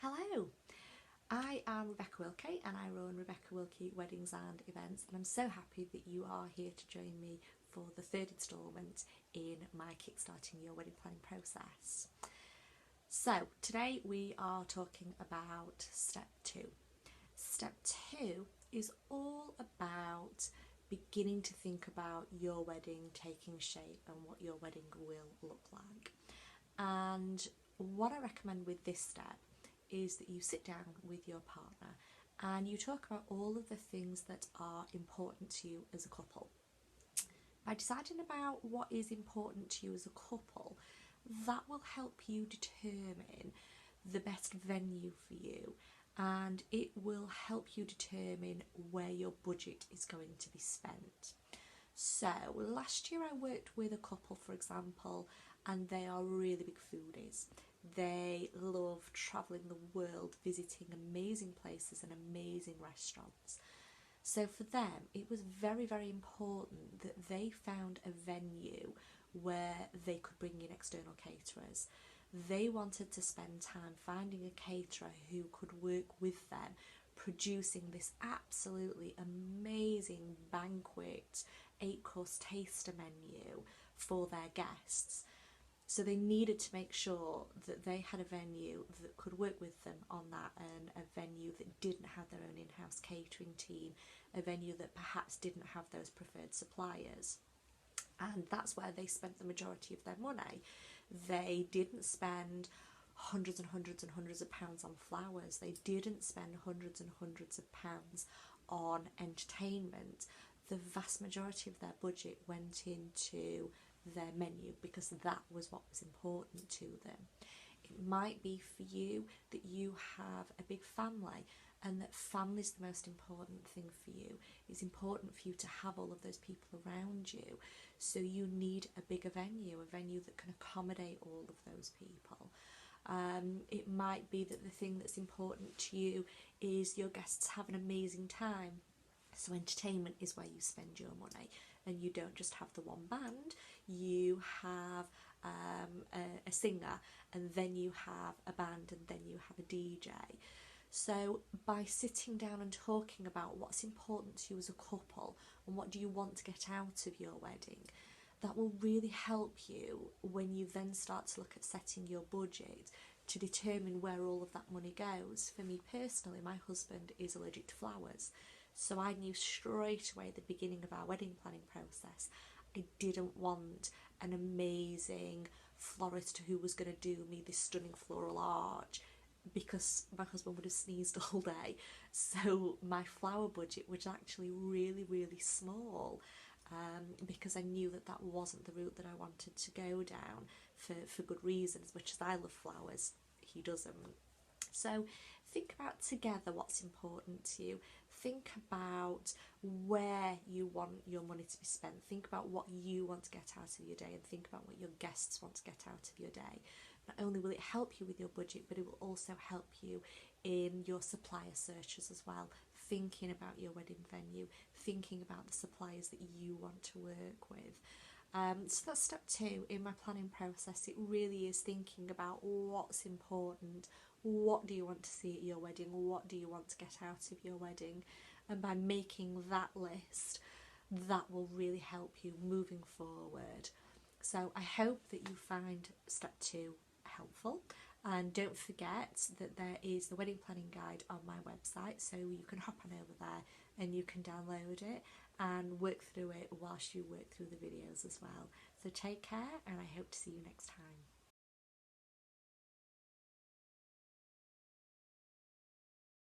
Hello, I am Rebecca Wilkie and I run Rebecca Wilkie Weddings and Events, and I'm so happy that you are here to join me for the third instalment in my Kickstarting Your Wedding Planning process. So today we are talking about step 2. Step 2 is all about beginning to think about your wedding taking shape and what your wedding will look like. And what I recommend with this step is that you sit down with your partner and you talk about all of the things that are important to you as a couple. By deciding about what is important to you as a couple, that will help you determine the best venue for you, and it will help you determine where your budget is going to be spent. So last year I worked with a couple, for example, and they are really big foodies. They love travelling the world, visiting amazing places and amazing restaurants. So for them, it was very, very important that they found a venue where they could bring in external caterers. They wanted to spend time finding a caterer who could work with them, producing this absolutely amazing banquet 8-course taster menu for their guests. So they needed to make sure that they had a venue that could work with them on that, and a venue that didn't have their own in-house catering team, a venue that perhaps didn't have those preferred suppliers. And that's where they spent the majority of their money. They didn't spend hundreds and hundreds and hundreds of pounds on flowers. They didn't spend hundreds and hundreds of pounds on entertainment. The vast majority of their budget went into their menu because that was what was important to them. It might be for you that you have a big family and that family is the most important thing for you. It's important for you to have all of those people around you, so you need a bigger venue, a venue that can accommodate all of those people. It might be that the thing that's important to you is your guests have an amazing time. So entertainment is where you spend your money, and you don't just have the one band, you have a singer, and then you have a band, and then you have a DJ. So by sitting down and talking about what's important to you as a couple and what do you want to get out of your wedding, that will really help you when you then start to look at setting your budget to determine where all of that money goes. For me personally, my husband is allergic to flowers. So I knew straight away at the beginning of our wedding planning process, I didn't want an amazing florist who was going to do me this stunning floral arch, because my husband would have sneezed all day. So my flower budget was actually really, really small, because I knew that that wasn't the route that I wanted to go down for good reasons. As much as I love flowers, he doesn't. So think about together what's important to you. Think about where you want your money to be spent. Think about what you want to get out of your day, and think about what your guests want to get out of your day. Not only will it help you with your budget, but it will also help you in your supplier searches as well. Thinking about your wedding venue, thinking about the suppliers that you want to work with. So that's step 2 in my planning process. It really is thinking about what's important, what do you want to see at your wedding, what do you want to get out of your wedding, and by making that list, that will really help you moving forward. So I hope that you find step 2 helpful, and don't forget that there is the wedding planning guide on my website, so you can hop on over there and you can download it and work through it whilst you work through the videos as well. So take care, and I hope to see you next time.